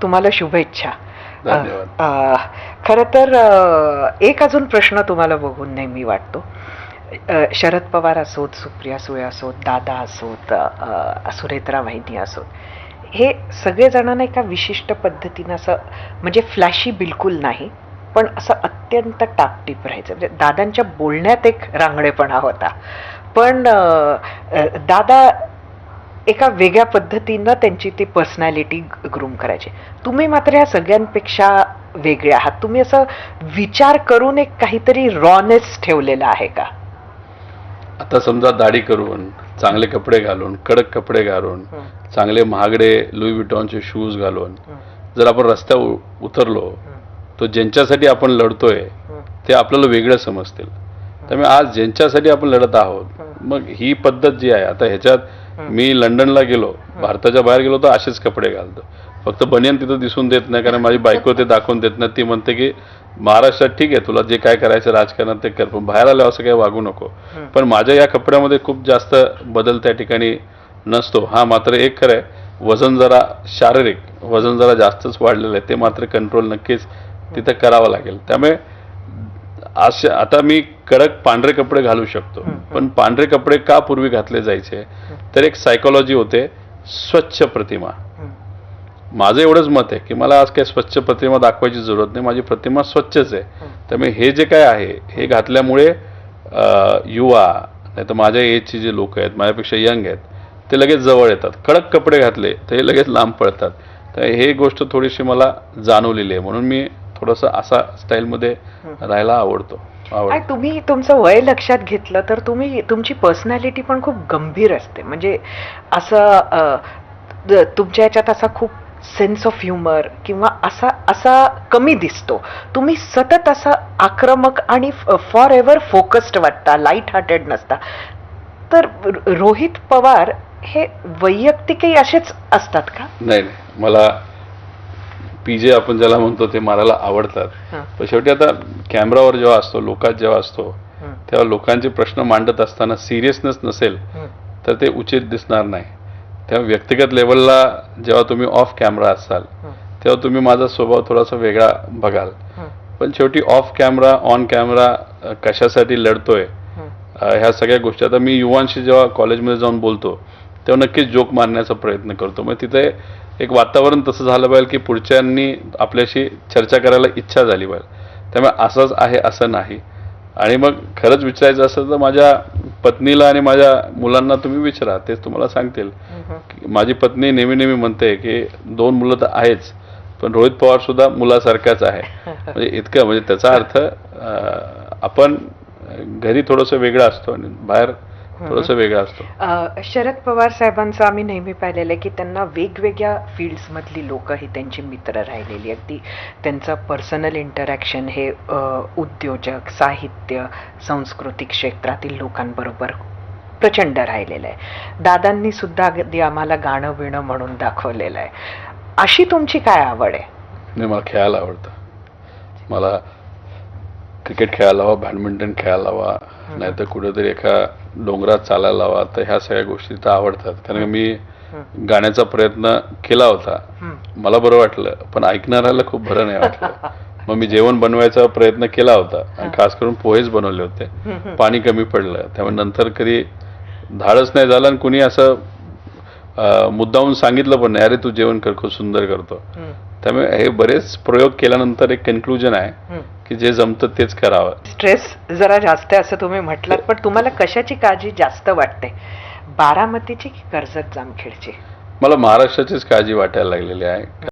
तुम्हाला शुभेच्छा. धन्यवाद. खरं तर एक अजून प्रश्न तुम्हाला बघून नेहमी वाटतो. शरद पवार असोत, सुप्रिया सुळे असोत, दादा असोत, सुरेत्रा वाहिनी असोत, हे सगळेजण एका विशिष्ट पद्धतीनं असं म्हणजे फ्लॅशी बिलकुल नाही, पण असं अत्यंत टापटीप राहायचं. म्हणजे दादांच्या बोलण्यात एक रांगडेपणा होता, पण दादा एका वेगळ्या पद्धतीनं त्यांची ती पर्सनॅलिटी ग्रूम करायची. तुम्ही मात्र ह्या सगळ्यांपेक्षा वेगळे आहात. तुम्ही असं विचार करून एक काहीतरी रॉनेस ठेवलेला आहे का? आता समजा दाढी करून, चांगले कपडे घालून, कडक कपडे घालून, चांगले महागडे लुई विटॉनचे शूज घालून जर आपण रस्त्यावर उतरलो, तर ज्यांच्यासाठी आपण लढतोय ते आपल्याला वेगळं समजतील. त्यामुळे आज ज्यांच्यासाठी आपण लढत आहोत, मग ही पद्धत जी आहे, आता ह्याच्यात मी लंडनला गेलो, भारताच्या बाहेर गेलो तर असेच कपडे घालतो. फक्त बनियन तिथं दिसून देत नाही, कारण माझी बायको ते दाखवून देत नाही. ती म्हणते की महाराष्ट्रात ठीक आहे, तुला जे काय करायचं राजकारणात ते कर, पण बाहेर आल्यावर असं काही वागू नको. पण माझ्या या कपड्यामध्ये खूप जास्त बदल त्या ठिकाणी नसतो. हा मात्र एक खरं आहे, वजन जरा शारीरिक वजन जरा जास्तच वाढलेलं आहे, ते मात्र कंट्रोल नक्कीच तिथं करावं लागेल. त्यामुळे आता मी कडक पांढरे कपडे घालू शकतो, पण पांढरे कपडे का पूर्वी घातले जायचे, तर एक सायकोलॉजी होते, स्वच्छ प्रतिमा. माझं एवढंच मत आहे की मला आज काही स्वच्छ प्रतिमा दाखवायची जरूरत नाही, माझी प्रतिमा स्वच्छच आहे. त्यामुळे हे जे काय आहे हे घातल्यामुळे युवा नाही तर माझ्या एजचे जे लोक आहेत, माझ्यापेक्षा यंग आहेत, ते लगेच जवळ येतात. कडक कपडे घातले तर हे लगेच लांब पडतात. तर हे गोष्ट थोडीशी मला जाणवलेली आहे, म्हणून मी थोडंसं असा स्टाईलमध्ये राहायला आवडतो. तुम्ही तुमचं वय लक्षात घेतलं तर तुमची पर्सनॅलिटी पण खूप गंभीर असते. म्हणजे असं तुमच्या याच्यात असा खूप सेन्स ऑफ ह्युमर किंवा असा कमी दिसतो. तुम्ही सतत असं आक्रमक आणि फॉर एव्हर फोकस्ड वाटता, लाईट हार्टेड नसता. तर रोहित पवार हे वैयक्तिकही असेच असतात का? नाही, मला पीजे आपण ज्याला म्हणतो ते मारायला आवडतात. पण शेवटी आता कॅमेरावर जेव्हा असतो, लोकात जेव्हा असतो, तेव्हा लोकांचे प्रश्न मांडत असताना सिरियसनेस नसेल तर ते उचित दिसणार नाही. तेव्हा व्यक्तिगत लेवलला जेव्हा तुम्ही ऑफ कॅमेरा असाल तेव्हा तुम्ही माझा स्वभाव थोडासा वेगळा बघाल. पण शेवटी ऑफ कॅमेरा ऑन कॅमेरा कशासाठी लढतोय ह्या सगळ्या गोष्टी, आता मी युवांशी जेव्हा कॉलेजमध्ये जाऊन बोलतो तेव्हा नक्कीच जोक मारण्याचा प्रयत्न करतो. मग तिथे एक वातावरण तसं झालं पाहिजे की पुढच्यांनी आपल्याशी चर्चा करायला इच्छा झाली पाहिजे. त्यामुळे असंच आहे असं नाही. आणि मग खरंच विचारायचं असेल तर माझ्या पत्नीला आणि माझ्या मुलांना तुम्ही विचारा, तेच तुम्हाला सांगतील. माझी पत्नी नेहमी म्हणते की 2 मुलं तर आहेच, पण रोहित पवार सुद्धा मुलासारखाच आहे. म्हणजे इतकं, म्हणजे त्याचा अर्थ आपण घरी थोडंसं वेगळं असतो आणि बाहेर थोडंसं वेगळं असतो. शरद पवार साहेबांचं आम्ही नेहमी पाहिलेलं आहे की त्यांना वेगवेगळ्या फील्ड्समधली लोक ही त्यांची मित्र राहिलेली. अगदी त्यांचं पर्सनल इंटरॅक्शन हे उद्योजक, साहित्य, सांस्कृतिक क्षेत्रातील लोकांबरोबर प्रचंड राहिलेलं आहे. दादांनी सुद्धा अगदी आम्हाला गाणं बिणं म्हणून दाखवलेलं आहे. अशी तुमची काय आवड आहे? नाही, मला खेळायला आवडतं. मला क्रिकेट खेळायला हवा, बॅडमिंटन खेळायला हवा, नाहीतर कुठेतरी एका डोंगरात चालायला हवा. तर ह्या सगळ्या गोष्टी तर आवडतात. कारण मी गाण्याचा प्रयत्न केला होता, मला बरं वाटलं, पण ऐकणाऱ्याला खूप बरं नाही वाटलं. मग मी जेवण बनवायचा प्रयत्न केला होता आणि खास करून पोहेच बनवले होते. पाणी कमी पडलं, त्यामुळे नंतर कधी धाडच नाही झालं आणि कुणी असं मुद्दाहून सांगितलं पण नाही, अरे तू जेवण कर, खूप सुंदर करतो. त्यामुळे हे बरेच प्रयोग केल्यानंतर एक कन्क्लुजन आहे की जे जमतं तेच करावं. स्ट्रेस जरा जास्त आहे असं तुम्ही म्हटलात, पण तुम्हाला कशाची काळजी जास्त वाटते, बारामतीची की कर्जत जामखेडची? मला महाराष्ट्राचीच काळजी वाटायला लागलेली आहे.